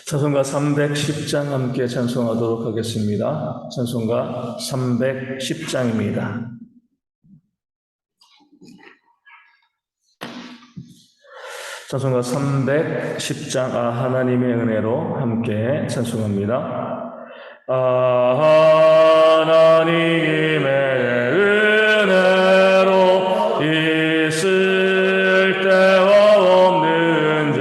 찬송가 310장 함께 찬송하도록 하겠습니다. 찬송가 310장입니다. 찬송가 310장 하나님의 은혜로 함께 찬송합니다. 하나님의 은혜로 있을 때와 없는 자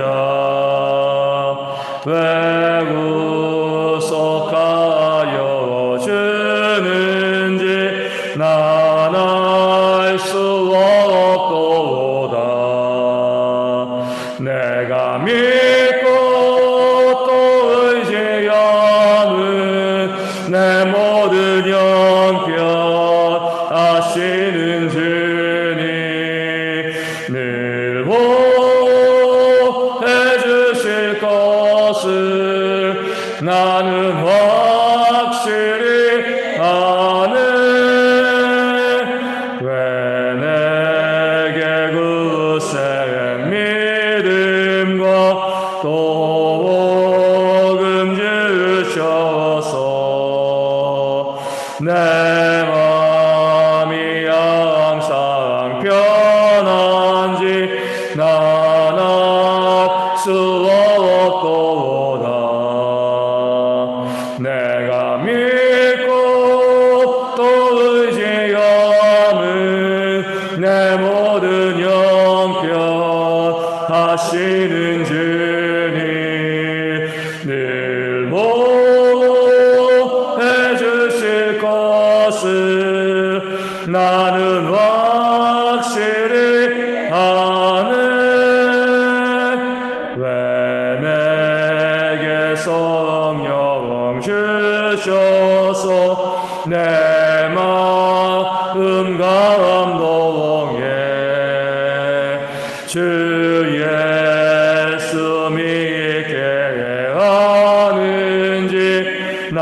구속하여 주는지 난 알 수 없도다. 내가 믿고 또 의지하는 내 모든 형편 아시는 주님 늘 보호해 주실 것을 나는 확실히 아네. 왜 내게 굳센 믿음과 또 복음 주셔서 내 마음이 항상 편한지 난 알 수 없도다. 내가 믿고 또 의지하는 내 모든 형편 하시는 주님 늘 보호해 주실 것을 나는 확실히 아네. 왜 내게 성령 주셔서 내 마음 감동해 주 예수 믿게 하는지 난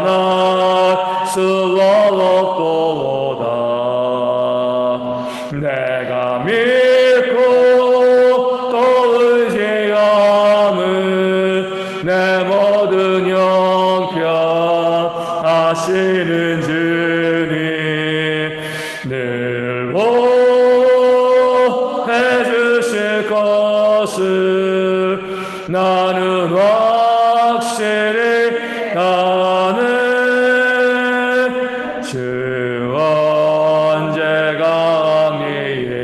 알 수 없도다. 내가 믿고 또 의지하는 내 모든 형편 아시는 주님 늘 보호해 주실 것을 나는 확실히 아네. 주 언제 감히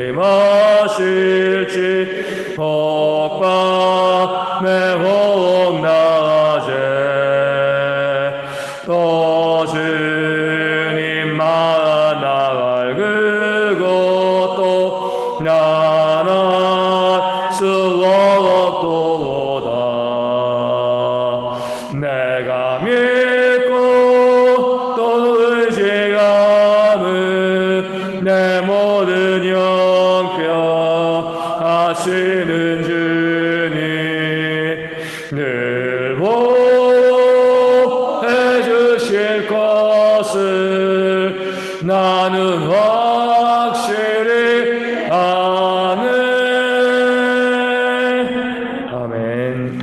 임하실지 혹밤에 혹 낮에 또 주님만 나갈 그것도 난 알 수 없도다. 내가 믿고 또 의지하는 내 모든 형편 하시는 주님 늘 보호해 주실 것을 나는 확실히 아네. 아멘.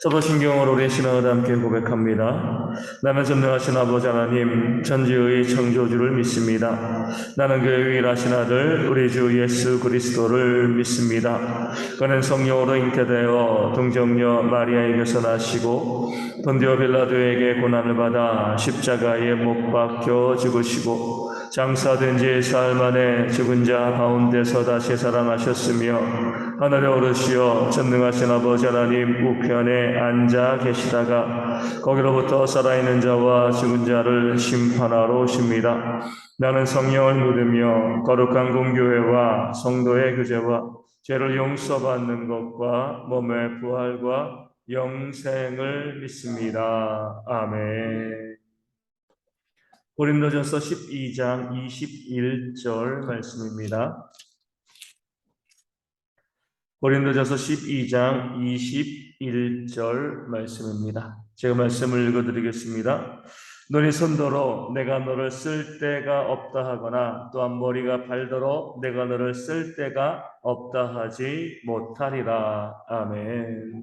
사도신경으로 우리 신앙을 함께 고백합니다. 나는 전능하신 아버지 하나님 전지의 창조주를 믿습니다. 나는 그의 유일하신 아들 우리 주 예수 그리스도를 믿습니다. 그는 성령으로 잉태되어 동정녀 마리아에게서 나시고 본디오 빌라도에게 고난을 받아 십자가에 못 박혀 죽으시고 장사된 지 사흘 만에 죽은 자 가운데서 다시 살아나셨으며 하늘에 오르시어 전능하신 아버지 하나님 우편에 앉아 계시다가 거기로부터 살아있는 자와 죽은 자를 심판하러 오십니다. 나는 성령을 믿으며 거룩한 공교회와 성도의 교제와 죄를 용서받는 것과 몸의 부활과 영생을 믿습니다. 아멘. 고린도전서 12장 21절 말씀입니다. 고린도전서 12장 21절 말씀입니다. 제가 말씀을 읽어드리겠습니다. 너희 손더러 내가 너를 쓸 데가 없다 하거나 또한 머리가 발더러 내가 너를 쓸 데가 없다 하지 못하리라. 아멘.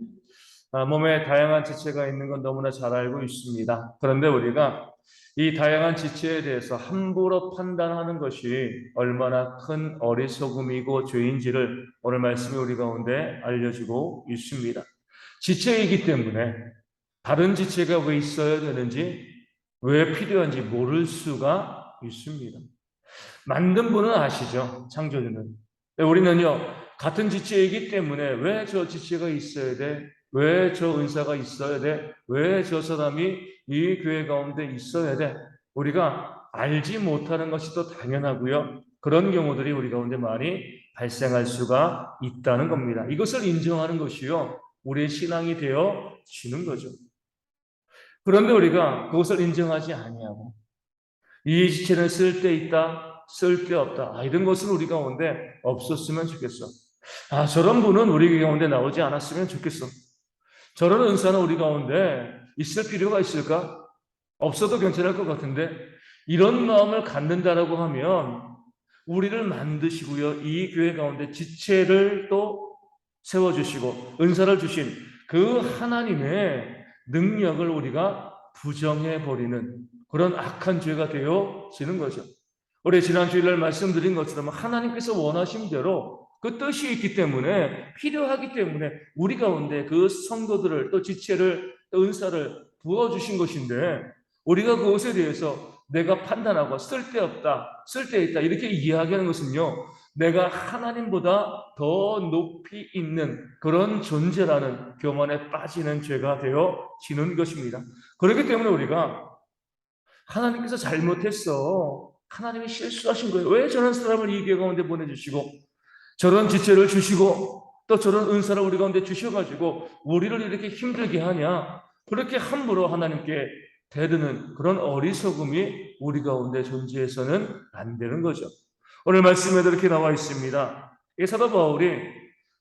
몸에 다양한 지체가 있는 건 너무나 잘 알고 있습니다. 그런데 우리가 이 다양한 지체에 대해서 함부로 판단하는 것이 얼마나 큰 어리석음이고 죄인지를 오늘 말씀이 우리 가운데 알려주고 있습니다. 지체이기 때문에 다른 지체가 왜 있어야 되는지, 왜 필요한지 모를 수가 있습니다. 만든 분은 아시죠? 창조주는. 우리는요, 같은 지체이기 때문에 왜 저 지체가 있어야 돼? 왜 저 은사가 있어야 돼? 왜 저 사람이 이 교회 가운데 있어야 돼? 우리가 알지 못하는 것이 또 당연하고요. 그런 경우들이 우리 가운데 많이 발생할 수가 있다는 겁니다. 이것을 인정하는 것이요, 우리의 신앙이 되어지는 거죠. 그런데 우리가 그것을 인정하지 아니하고 이 지체는 쓸데있다, 쓸데없다. 이런 것은 우리 가운데 없었으면 좋겠어. 저런 분은 우리 가운데 나오지 않았으면 좋겠어. 저런 은사는 우리 가운데 있을 필요가 있을까? 없어도 괜찮을 것 같은데 이런 마음을 갖는다라고 하면 우리를 만드시고요. 이 교회 가운데 지체를 또 세워주시고 은사를 주신 그 하나님의 능력을 우리가 부정해버리는 그런 악한 죄가 되어지는 거죠. 우리 지난 주일날 말씀드린 것처럼 하나님께서 원하신 대로 그 뜻이 있기 때문에 필요하기 때문에 우리 가운데 그 성도들을 또 지체를 또 은사를 부어주신 것인데 우리가 그것에 대해서 내가 판단하고 쓸데없다, 쓸데있다 이렇게 이야기하는 것은요 내가 하나님보다 더 높이 있는 그런 존재라는 교만에 빠지는 죄가 되어지는 것입니다. 그렇기 때문에 우리가 하나님께서 잘못했어. 하나님이 실수하신 거예요. 왜 저런 사람을 이 교회 가운데 보내주시고 저런 지체를 주시고 또 저런 은사를 우리 가운데 주셔가지고 우리를 이렇게 힘들게 하냐. 그렇게 함부로 하나님께 대드는 그런 어리석음이 우리 가운데 존재해서는 안 되는 거죠. 오늘 말씀에도 이렇게 나와 있습니다. 이 사도 바울이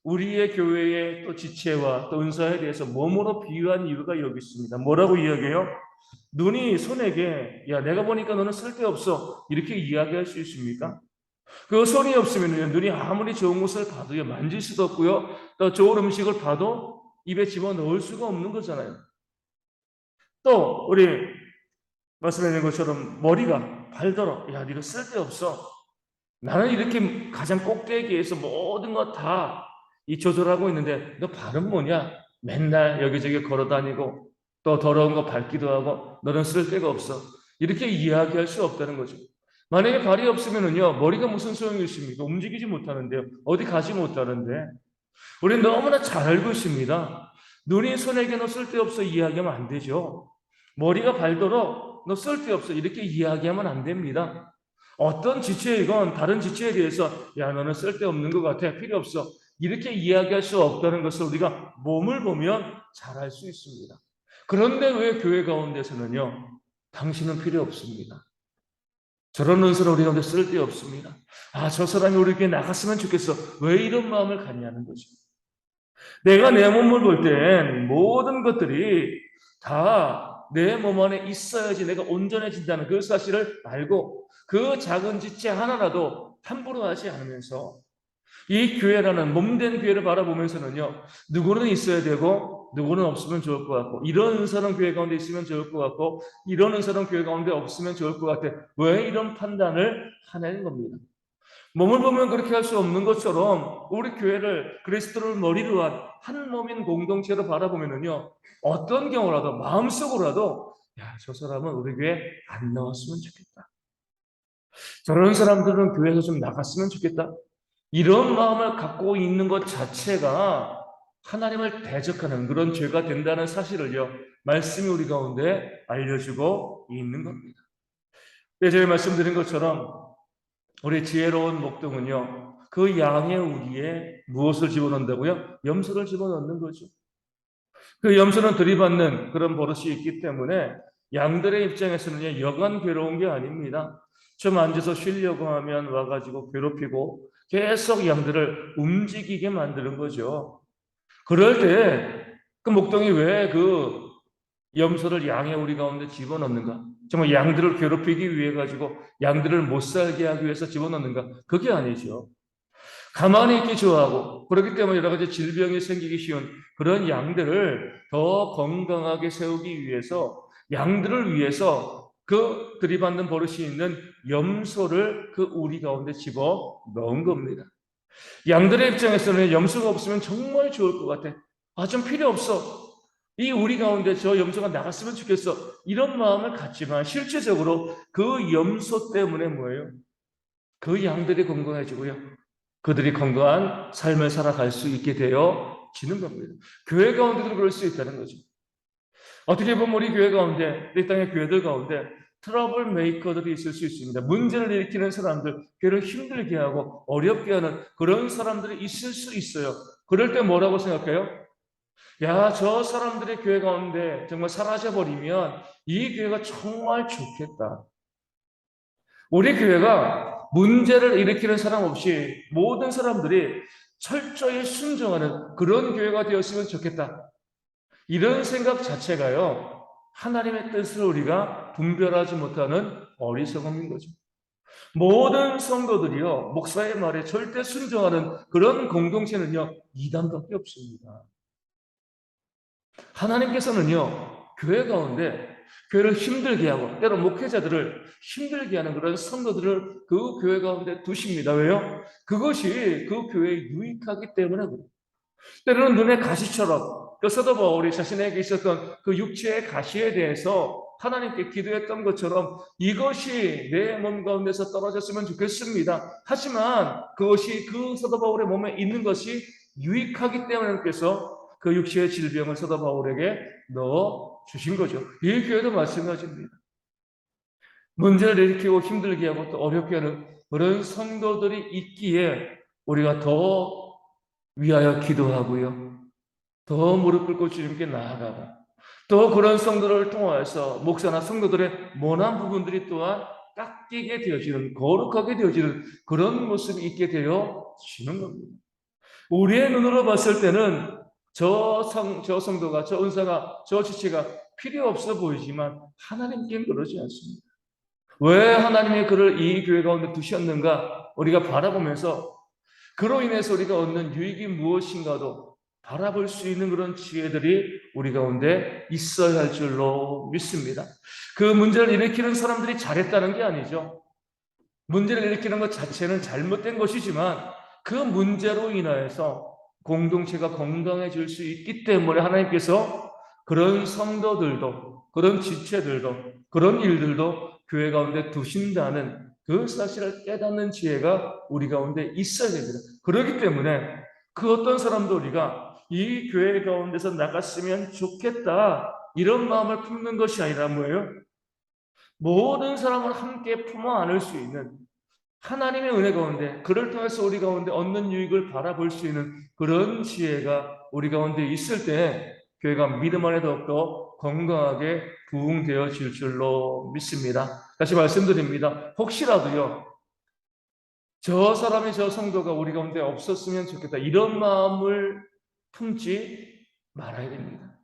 우리의 교회의 또 지체와 또 은사에 대해서 몸으로 비유한 이유가 여기 있습니다. 뭐라고 이야기해요? 눈이 손에게 야 내가 보니까 너는 쓸데없어 이렇게 이야기할 수 있습니까? 그 손이 없으면 눈이 아무리 좋은 것을 봐도요 만질 수도 없고요 또 좋은 음식을 봐도 입에 집어넣을 수가 없는 거잖아요. 또 우리 말씀해 주신 것처럼 머리가 발더러 야 네가 쓸데없어 나는 이렇게 가장 꼭대기에서 모든 거 다 이 조절하고 있는데 너 발은 뭐냐? 맨날 여기저기 걸어다니고 또 더러운 거 밟기도 하고 너는 쓸데가 없어. 이렇게 이야기할 수 없다는 거죠. 만약에 발이 없으면은요 머리가 무슨 소용이 있습니까? 움직이지 못하는데요. 어디 가지 못하는데 우리는 너무나 잘 알고 있습니다. 눈이 손에게 너 쓸데없어 이야기하면 안 되죠. 머리가 발도록 너 쓸데없어 이렇게 이야기하면 안 됩니다. 어떤 지체이건 다른 지체에 대해서 야 너는 쓸데없는 것 같아 필요 없어 이렇게 이야기할 수 없다는 것을 우리가 몸을 보면 잘 알 수 있습니다. 그런데 왜 교회 가운데서는요 당신은 필요 없습니다. 저런 은사를 우리 가운데 쓸데없습니다. 저 사람이 우리 교회 나갔으면 좋겠어. 왜 이런 마음을 갖냐는 거죠. 내가 내 몸을 볼 땐 모든 것들이 다 내 몸 안에 있어야지 내가 온전해진다는 그 사실을 알고 그 작은 지체 하나라도 함부로 하지 않으면서 이 교회라는 몸된 교회를 바라보면서는요 누구는 있어야 되고 누구는 없으면 좋을 것 같고 이런 은사는 교회 가운데 있으면 좋을 것 같고 이런 은사는 교회 가운데 없으면 좋을 것 같아. 왜 이런 판단을 하는 겁니다. 몸을 보면 그렇게 할 수 없는 것처럼 우리 교회를 그리스도를 머리로 한 한 몸인 공동체로 바라보면은요 어떤 경우라도 마음속으로라도 야, 저 사람은 우리 교회 안 나왔으면 좋겠다. 저런 사람들은 교회에서 좀 나갔으면 좋겠다. 이런 마음을 갖고 있는 것 자체가 하나님을 대적하는 그런 죄가 된다는 사실을요 말씀이 우리 가운데 알려주고 있는 겁니다. 제가 말씀드린 것처럼 우리 지혜로운 목동은요 그 양의 우리에 무엇을 집어넣는다고요? 염소를 집어넣는 거죠. 그 염소는 들이받는 그런 버릇이 있기 때문에 양들의 입장에서는 여간 괴로운 게 아닙니다. 좀 앉아서 쉬려고 하면 와가지고 괴롭히고 계속 양들을 움직이게 만드는 거죠. 그럴 때 그 목동이 왜 그 염소를 양의 우리 가운데 집어넣는가? 정말 양들을 괴롭히기 위해 가지고 양들을 못 살게 하기 위해서 집어넣는가? 그게 아니죠. 가만히 있기 좋아하고, 그렇기 때문에 여러 가지 질병이 생기기 쉬운 그런 양들을 더 건강하게 세우기 위해서, 양들을 위해서 그 들이받는 버릇이 있는 염소를 그 우리 가운데 집어 넣은 겁니다. 양들의 입장에서는 염소가 없으면 정말 좋을 것 같아. 아, 좀 필요 없어. 이 우리 가운데 저 염소가 나갔으면 좋겠어. 이런 마음을 갖지만 실제적으로 그 염소 때문에 뭐예요? 그 양들이 건강해지고요. 그들이 건강한 삶을 살아갈 수 있게 되어지는 겁니다. 교회 가운데도 그럴 수 있다는 거죠. 어떻게 보면 우리 교회 가운데, 이 땅의 교회들 가운데 트러블 메이커들이 있을 수 있습니다. 문제를 일으키는 사람들, 교회를 힘들게 하고 어렵게 하는 그런 사람들이 있을 수 있어요. 그럴 때 뭐라고 생각해요? 야, 저 사람들의 교회 가운데 정말 사라져버리면 이 교회가 정말 좋겠다. 우리 교회가 문제를 일으키는 사람 없이 모든 사람들이 철저히 순종하는 그런 교회가 되었으면 좋겠다. 이런 생각 자체가요, 하나님의 뜻을 우리가 분별하지 못하는 어리석음인 거죠. 모든 성도들이요, 목사의 말에 절대 순종하는 그런 공동체는요, 이단밖에 없습니다. 하나님께서는요, 교회 가운데 교회를 힘들게 하고 때로 목회자들을 힘들게 하는 그런 성도들을 그 교회 가운데 두십니다. 왜요? 그것이 그 교회에 유익하기 때문에 그래요. 때로는 눈의 가시처럼, 그 사도 바울이 자신에게 있었던 그 육체의 가시에 대해서 하나님께 기도했던 것처럼 이것이 내 몸 가운데서 떨어졌으면 좋겠습니다. 하지만 그것이 그 사도 바울의 몸에 있는 것이 유익하기 때문에 그래서 그 육체의 질병을 사도 바울에게 넣어 주신 거죠. 이 교회도 마찬가지입니다. 문제를 일으키고 힘들게 하고 또 어렵게 하는 그런 성도들이 있기에 우리가 더 위하여 기도하고요. 더 무릎 꿇고 주님께 나아가고 또 그런 성도를 통하여서 목사나 성도들의 모난 부분들이 또한 깎이게 되어지는, 거룩하게 되어지는 그런 모습이 있게 되어지는 겁니다. 우리의 눈으로 봤을 때는 저 성도가, 저 은사가, 저 지체가 필요 없어 보이지만 하나님께는 그러지 않습니다. 왜 하나님이 그를 이 교회 가운데 두셨는가 우리가 바라보면서 그로 인해서 우리가 얻는 유익이 무엇인가도 바라볼 수 있는 그런 지혜들이 우리 가운데 있어야 할 줄로 믿습니다. 그 문제를 일으키는 사람들이 잘했다는 게 아니죠. 문제를 일으키는 것 자체는 잘못된 것이지만 그 문제로 인하여서 공동체가 건강해질 수 있기 때문에 하나님께서 그런 성도들도, 그런 지체들도, 그런 일들도 교회 가운데 두신다는 그 사실을 깨닫는 지혜가 우리 가운데 있어야 됩니다. 그렇기 때문에 그 어떤 사람도 우리가 이 교회 가운데서 나갔으면 좋겠다 이런 마음을 품는 것이 아니라 뭐예요? 모든 사람을 함께 품어 안을 수 있는 하나님의 은혜 가운데 그를 통해서 우리 가운데 얻는 유익을 바라볼 수 있는 그런 지혜가 우리 가운데 있을 때 교회가 믿음 안에 더욱더 건강하게 부흥되어질 줄로 믿습니다. 다시 말씀드립니다. 혹시라도요, 저 사람이 저 성도가 우리 가운데 없었으면 좋겠다 이런 마음을 품지 말아야 됩니다.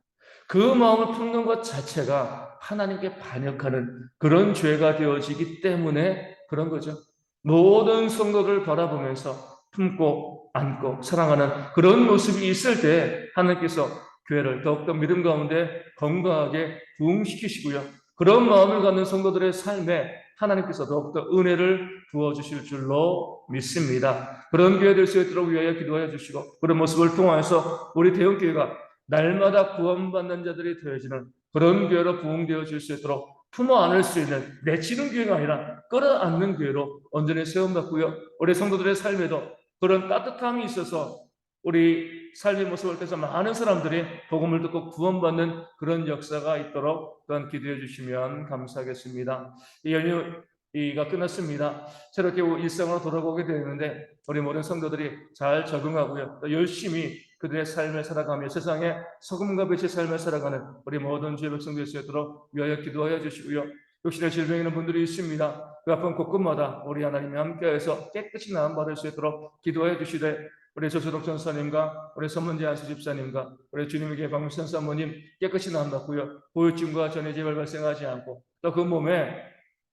그 마음을 품는 것 자체가 하나님께 반역하는 그런 죄가 되어지기 때문에 그런 거죠. 모든 성도를 바라보면서 품고 안고 사랑하는 그런 모습이 있을 때 하나님께서 교회를 더욱더 믿음 가운데 건강하게 부흥시키시고요. 그런 마음을 갖는 성도들의 삶에 하나님께서 더욱더 은혜를 부어주실 줄로 믿습니다. 그런 교회 될 수 있도록 위하여 기도하여 주시고 그런 모습을 통하여서 우리 대형교회가 날마다 구원받는 자들이 되어지는 그런 교회로 부흥되어질 수 있도록 품어 안을 수 있는 내치는 교회가 아니라 끌어안는 교회로 온전히 세움받고요. 우리 성도들의 삶에도 그런 따뜻함이 있어서 우리 삶의 모습을 통해서 많은 사람들이 복음을 듣고 구원받는 그런 역사가 있도록 또한 기도해 주시면 감사하겠습니다. 이 연휴가 끝났습니다. 새롭게 일상으로 돌아오게 되는데 우리 모든 성도들이 잘 적응하고요. 또 열심히 그들의 삶을 살아가며 세상에 소금과 빛의 삶을 살아가는 우리 모든 주의 백성 될 수 있도록 위하여 기도하여 주시고요. 육신의 질병 있는 분들이 있습니다. 그 아픈 곳곳마다 우리 하나님이 함께해서 깨끗이 나음 받을 수 있도록 기도해 주시되 우리 조수덕 전사님과 우리 선문재 안수 집사님과 우리 주님에게 박문선 사모님 깨끗이 나음 받고요. 보유증과 전해질을 발생하지 않고 또 그 몸에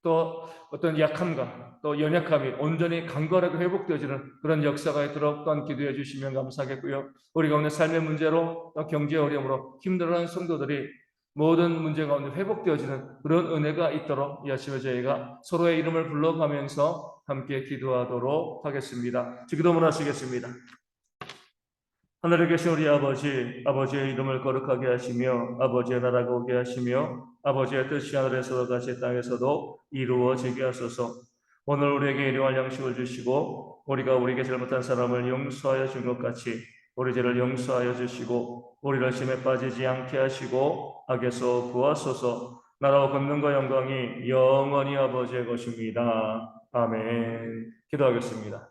또 어떤 약함과 또 연약함이 온전히 강건하게 회복되어지는 그런 역사가 있도록 또한 기도해 주시면 감사하겠고요. 우리가 오늘 삶의 문제로 또 경제 어려움으로 힘들어하는 성도들이 모든 문제 가운데 회복되어지는 그런 은혜가 있도록 이 아침에 저희가 서로의 이름을 불러가면서 함께 기도하도록 하겠습니다. 기도문 하시겠습니다. 하늘에 계신 우리 아버지, 아버지의 이름을 거룩하게 하시며 아버지의 나라가 오게 하시며 아버지의 뜻이 하늘에서도 같이 땅에서도 이루어지게 하소서. 오늘 우리에게 일용할 양식을 주시고 우리가 우리에게 잘못한 사람을 용서하여 준 것 같이 우리 죄를 용서하여 주시고 우리를 심에 빠지지 않게 하시고 악에서 구하소서. 나라와 권능과 영광이 영원히 아버지의 것입니다. 아멘. 기도하겠습니다.